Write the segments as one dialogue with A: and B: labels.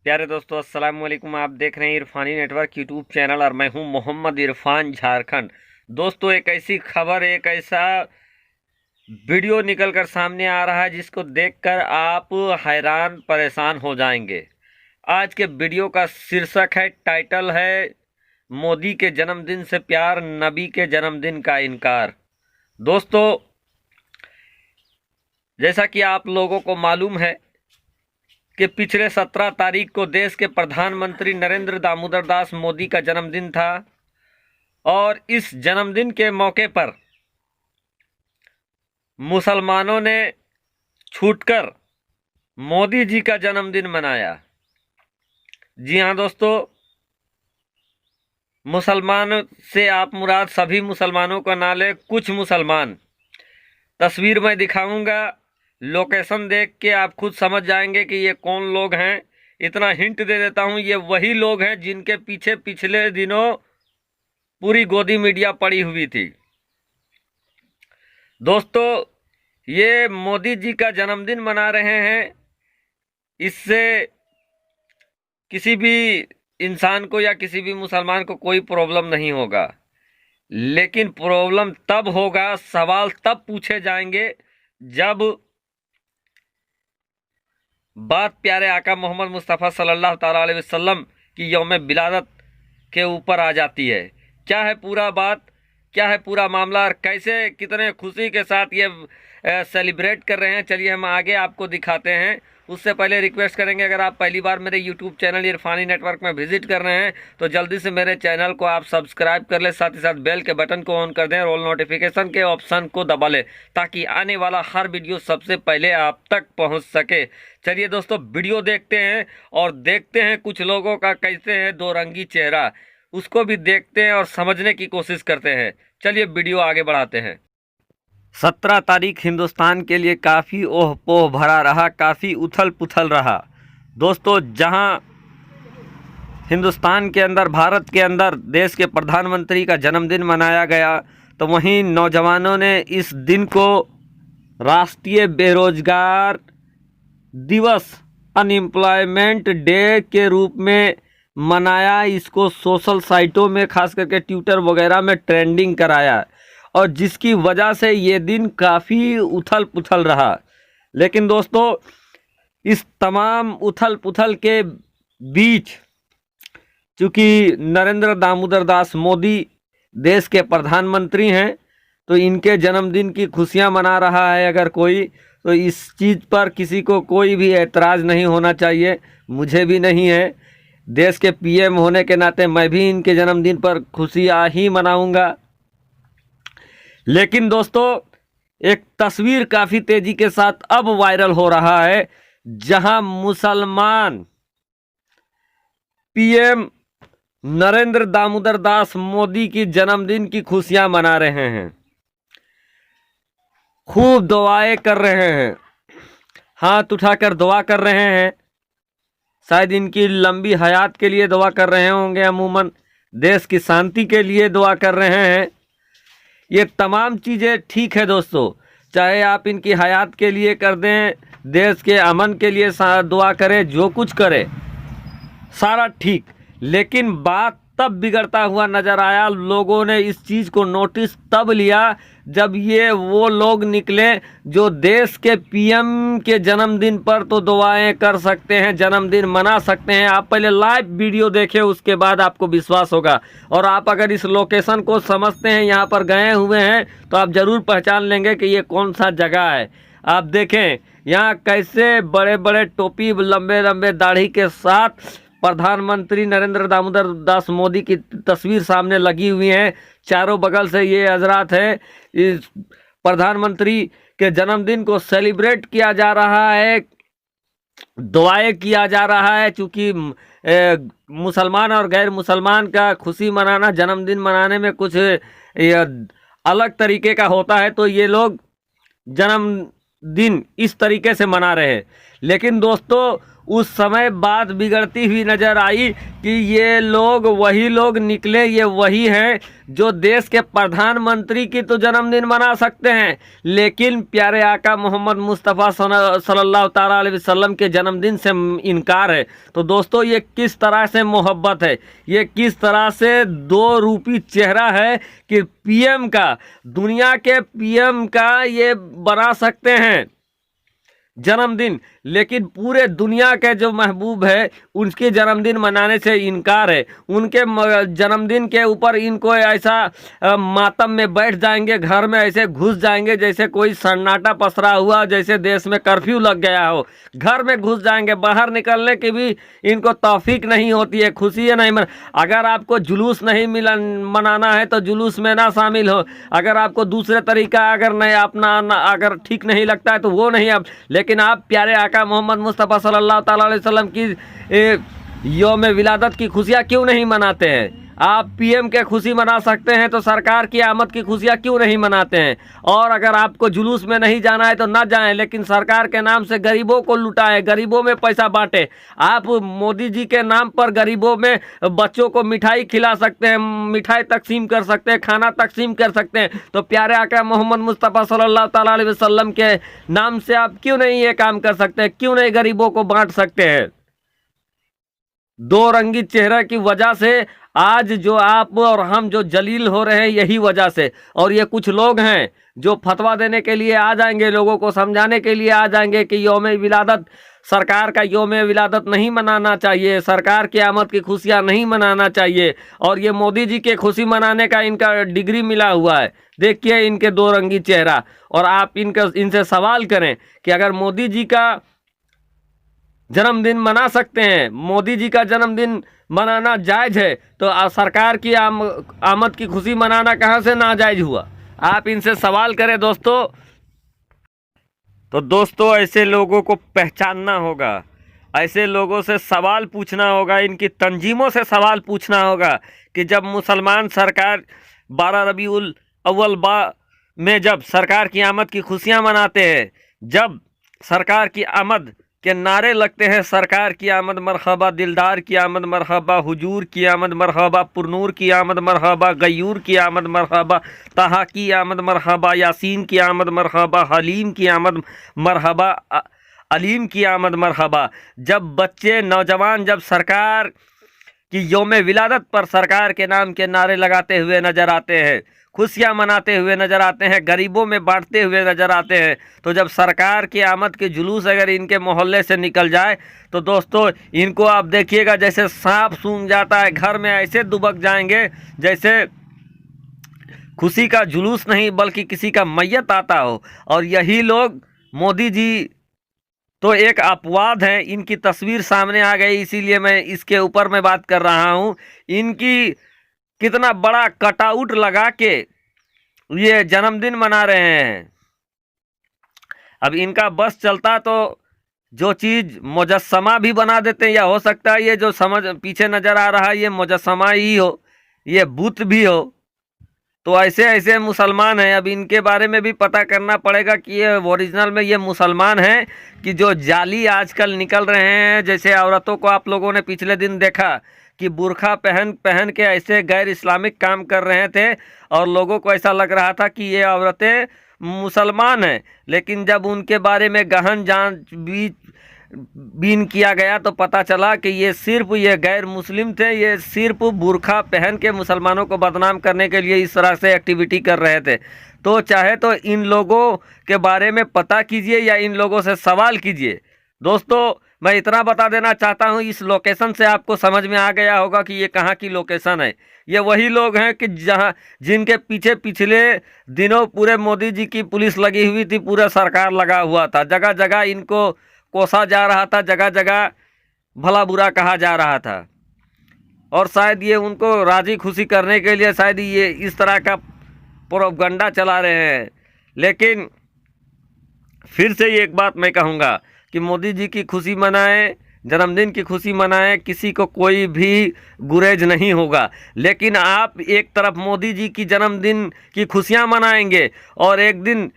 A: प्यारे दोस्तों, अस्सलाम वालेकुम। आप देख रहे हैं इरफानी नेटवर्क यूट्यूब चैनल और मैं हूं मोहम्मद इरफान, झारखंड। दोस्तों, एक ऐसी खबर, एक ऐसा वीडियो निकलकर सामने आ रहा है जिसको देखकर आप हैरान परेशान हो जाएंगे। आज के वीडियो का शीर्षक है, टाइटल है, मोदी के जन्मदिन से प्यार, नबी के जन्मदिन का इनकार। दोस्तों, जैसा कि आप लोगों को मालूम है कि पिछले 17 तारीख को देश के प्रधानमंत्री नरेंद्र दामोदर दास मोदी का जन्मदिन था और इस जन्मदिन के मौके पर मुसलमानों ने छूटकर मोदी जी का जन्मदिन मनाया। जी हाँ दोस्तों, मुसलमान से आप मुराद सभी मुसलमानों का ना ले, कुछ मुसलमान। तस्वीर में दिखाऊंगा, लोकेशन देख के आप खुद समझ जाएंगे कि ये कौन लोग हैं। इतना हिंट दे देता हूं, ये वही लोग हैं जिनके पीछे पिछले दिनों पूरी गोदी मीडिया पड़ी हुई थी। दोस्तों, ये मोदी जी का जन्मदिन मना रहे हैं। इससे किसी भी इंसान को या किसी भी मुसलमान को कोई प्रॉब्लम नहीं होगा, लेकिन प्रॉब्लम तब होगा, सवाल तब पूछे जाएंगे जब बात प्यारे आका मोहम्मद मुस्तफ़ा सल्लल्लाहु ताला अलैहि वसल्लम की यौम विलादत के ऊपर आ जाती है। क्या है पूरा बात, क्या है पूरा मामला और कैसे कितने खुशी के साथ ये सेलिब्रेट कर रहे हैं, चलिए हम आगे आपको दिखाते हैं। उससे पहले रिक्वेस्ट करेंगे, अगर आप पहली बार मेरे यूट्यूब चैनल इरफानी नेटवर्क में विजिट कर रहे हैं तो जल्दी से मेरे चैनल को आप सब्सक्राइब कर लें, साथ ही साथ बेल के बटन को ऑन कर दें और ऑल नोटिफिकेशन के ऑप्शन को दबा लें ताकि आने वाला हर वीडियो सबसे पहले आप तक पहुंच सके। चलिए दोस्तों, वीडियो देखते हैं और देखते हैं कुछ लोगों का कैसे है दो रंगी चेहरा, उसको भी देखते हैं और समझने की कोशिश करते हैं। चलिए वीडियो आगे बढ़ाते हैं। 17 तारीख हिंदुस्तान के लिए काफ़ी ओह पोह भरा रहा, काफ़ी उथल पुथल रहा। दोस्तों, जहां हिंदुस्तान के अंदर, भारत के अंदर देश के प्रधानमंत्री का जन्मदिन मनाया गया, तो वहीं नौजवानों ने इस दिन को राष्ट्रीय बेरोजगार दिवस, अनएम्प्लॉयमेंट डे के रूप में मनाया। इसको सोशल साइटों में, खास करके ट्विटर वगैरह में ट्रेंडिंग कराया और जिसकी वजह से ये दिन काफ़ी उथल पुथल रहा। लेकिन दोस्तों, इस तमाम उथल पुथल के बीच चूँकि नरेंद्र दामोदर दास मोदी देश के प्रधानमंत्री हैं, तो इनके जन्मदिन की खुशियां मना रहा है अगर कोई, तो इस चीज़ पर किसी को कोई भी एतराज़ नहीं होना चाहिए। मुझे भी नहीं है। देश के पीएम होने के नाते मैं भी इनके जन्मदिन पर खुशियाँ ही मनाऊंगा। लेकिन दोस्तों, एक तस्वीर काफ़ी तेज़ी के साथ अब वायरल हो रहा है, जहां मुसलमान पीएम नरेंद्र दामोदर दास मोदी की जन्मदिन की खुशियां मना रहे हैं, खूब दुआएं कर रहे हैं, हाथ उठाकर दुआ कर रहे हैं। शायद इनकी लंबी हयात के लिए दुआ कर रहे होंगे, अमूमन देश की शांति के लिए दुआ कर रहे हैं। ये तमाम चीज़ें ठीक है दोस्तों, चाहे आप इनकी हयात के लिए कर दें, देश के अमन के लिए दुआ करें, जो कुछ करें सारा ठीक। लेकिन बात तब बिगड़ता हुआ नज़र आया, लोगों ने इस चीज़ को नोटिस तब लिया जब ये वो लोग निकले जो देश के पीएम के जन्मदिन पर तो दुआएं कर सकते हैं, जन्मदिन मना सकते हैं। आप पहले लाइव वीडियो देखें, उसके बाद आपको विश्वास होगा। और आप अगर इस लोकेशन को समझते हैं, यहाँ पर गए हुए हैं, तो आप ज़रूर पहचान लेंगे कि ये कौन सा जगह है। आप देखें यहाँ कैसे बड़े बड़े टोपी, लंबे लंबे दाढ़ी के साथ प्रधानमंत्री नरेंद्र दामोदर दास मोदी की तस्वीर सामने लगी हुई है। चारों बगल से ये हजरात है, इस प्रधानमंत्री के जन्मदिन को सेलिब्रेट किया जा रहा है, दुआएं किया जा रहा है। चूँकि मुसलमान और गैर मुसलमान का खुशी मनाना, जन्मदिन मनाने में कुछ अलग तरीके का होता है, तो ये लोग जन्मदिन इस तरीके से मना रहे हैं। लेकिन दोस्तों, उस समय बात बिगड़ती हुई नजर आई कि ये लोग वही लोग निकले, ये वही हैं जो देश के प्रधानमंत्री की तो जन्मदिन मना सकते हैं, लेकिन प्यारे आका मोहम्मद मुस्तफ़ा सल्लल्लाहु ताला अलैहि वसल्लम के जन्मदिन से इनकार है। तो दोस्तों ये किस तरह से मोहब्बत है, ये किस तरह से दो रूपी चेहरा है कि पीएम का, दुनिया के पीएम का ये बना सकते हैं जन्मदिन, लेकिन पूरे दुनिया के जो महबूब है उनके जन्मदिन मनाने से इनकार है। उनके जन्मदिन के ऊपर इनको ऐसा मातम में बैठ जाएंगे, घर में ऐसे घुस जाएंगे जैसे कोई सन्नाटा पसरा हुआ, जैसे देश में कर्फ्यू लग गया हो। घर में घुस जाएंगे, बाहर निकलने की भी इनको तौफीक नहीं होती है, खुशी नहीं अगर आपको जुलूस नहीं मनाना है तो जुलूस में ना शामिल हो, अगर आपको दूसरे तरीका अगर नहीं अपना अगर ठीक नहीं लगता है तो वो नहीं आप, लेकिन आप प्यारे आका मोहम्मद मुस्तफ़ा सल्लल्लाहु ताला अलैहि वसल्लम की यौम विलादत की खुशियाँ क्यों नहीं मनाते हैं? आप पीएम के खुशी मना सकते हैं तो सरकार की आमद की खुशियाँ क्यों नहीं मनाते हैं? और अगर आपको जुलूस में नहीं जाना है तो ना जाएं, लेकिन सरकार के नाम से गरीबों को लुटाएं, गरीबों में पैसा बांटें। आप मोदी जी के नाम पर गरीबों में बच्चों को मिठाई खिला सकते हैं, मिठाई तकसीम कर सकते हैं, खाना तकसीम कर सकते हैं, तो प्यारे आका मोहम्मद मुस्तफ़ा सल्लल्लाहु ताला अलैहि वसल्लम के नाम से आप क्यों नहीं ये काम कर सकते? क्यों नहीं गरीबों को बांट सकते हैं? दो रंगी चेहरे की वजह से आज जो आप और हम जो जलील हो रहे हैं, यही वजह से। और ये कुछ लोग हैं जो फतवा देने के लिए आ जाएंगे, लोगों को समझाने के लिए आ जाएंगे कि यौम विलादत, सरकार का यौम विलादत नहीं मनाना चाहिए, सरकार की आमद की खुशियाँ नहीं मनाना चाहिए, और ये मोदी जी के खुशी मनाने का इनका डिग्री मिला हुआ है। देखिए इनके दो रंगी चेहरा। और आप इनसे सवाल करें कि अगर मोदी जी का जन्मदिन मना सकते हैं, मोदी जी का जन्मदिन मनाना जायज़ है, तो सरकार की आमद की खुशी मनाना कहाँ से नाजायज़ हुआ? आप इनसे सवाल करें दोस्तों। तो दोस्तों ऐसे लोगों को पहचानना होगा, ऐसे लोगों से सवाल पूछना होगा, इनकी तंजीमों से सवाल पूछना होगा कि जब मुसलमान सरकार 12 रबीउल अव्वल में जब सरकार की आमद की खुशियाँ मनाते हैं, जब सरकार की आमद के नारे लगते हैं, सरकार की आमद मरहबा, दिलदार की आमद मरहबा, हुजूर की आमद मरहबा, पुरनूर की आमद मरहबा, गयूर की आमद मरहबा, ताहा की आमद मरहबा, यासीन की आमद मरहबा, हलीम की आमद मरहबा, अलीम की आमद मरहबा। जब बच्चे नौजवान जब सरकार की यौम विलादत पर सरकार के नाम के नारे लगाते हुए नज़र आते हैं, खुशियाँ मनाते हुए नज़र आते हैं, गरीबों में बांटते हुए नज़र आते हैं, तो जब सरकार की आमद के जुलूस अगर इनके मोहल्ले से निकल जाए तो दोस्तों इनको आप देखिएगा जैसे सांप सूंघ जाता है, घर में ऐसे दुबक जाएंगे जैसे खुशी का जुलूस नहीं बल्कि किसी का मैयत आता हो। और यही लोग मोदी जी तो एक अपवाद हैं, इनकी तस्वीर सामने आ गई इसीलिए मैं इसके ऊपर मैं बात कर रहा हूँ। इनकी कितना बड़ा कटआउट लगा के ये जन्मदिन मना रहे हैं। अब इनका बस चलता तो जो चीज़ मुजस्समा भी बना देते हैं, या हो सकता है ये जो समझ पीछे नज़र आ रहा है ये मुजस्समा ही हो, ये बुत भी हो। तो ऐसे ऐसे मुसलमान हैं, अब इनके बारे में भी पता करना पड़ेगा कि ये ओरिजिनल में ये मुसलमान हैं कि जो जाली आजकल निकल रहे हैं। जैसे औरतों को आप लोगों ने पिछले दिन देखा कि बुर्खा पहन के ऐसे गैर इस्लामिक काम कर रहे थे और लोगों को ऐसा लग रहा था कि ये औरतें मुसलमान हैं, लेकिन जब उनके बारे में गहन जांच बीन किया गया तो पता चला कि ये सिर्फ ये गैर मुस्लिम थे, ये सिर्फ बुर्खा पहन के मुसलमानों को बदनाम करने के लिए इस तरह से एक्टिविटी कर रहे थे। तो चाहे तो इन लोगों के बारे में पता कीजिए या इन लोगों से सवाल कीजिए। दोस्तों मैं इतना बता देना चाहता हूँ, इस लोकेशन से आपको समझ में आ गया होगा कि ये कहाँ की लोकेशन है। ये वही लोग हैं कि जिनके पीछे पिछले दिनों पूरे मोदी जी की पुलिस लगी हुई थी, पूरा सरकार लगा हुआ था, जगह जगह इनको कोसा जा रहा था, जगह जगह भला बुरा कहा जा रहा था। और शायद ये उनको राजी खुशी करने के लिए शायद ये इस तरह का प्रोपगंडा चला रहे हैं। लेकिन फिर से ये एक बात मैं कहूँगा कि मोदी जी की खुशी मनाएं, जन्मदिन की खुशी मनाएं, किसी को कोई भी गुरेज नहीं होगा। लेकिन आप एक तरफ मोदी जी की जन्मदिन की खुशियाँ मनाएंगे और एक दिन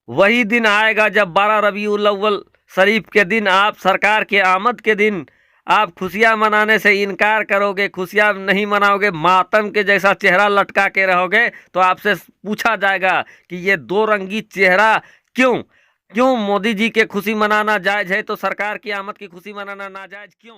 A: वही दिन आएगा जब 12 रबीउल अव्वल शरीफ के दिन, आप सरकार के आमद के दिन आप खुशियां मनाने से इनकार करोगे, खुशियां नहीं मनाओगे, मातम के जैसा चेहरा लटका के रहोगे, तो आपसे पूछा जाएगा कि ये दो रंगी चेहरा क्यों? क्यों मोदी जी के खुशी मनाना जायज है तो सरकार की आमद की खुशी मनाना नाजायज क्यों?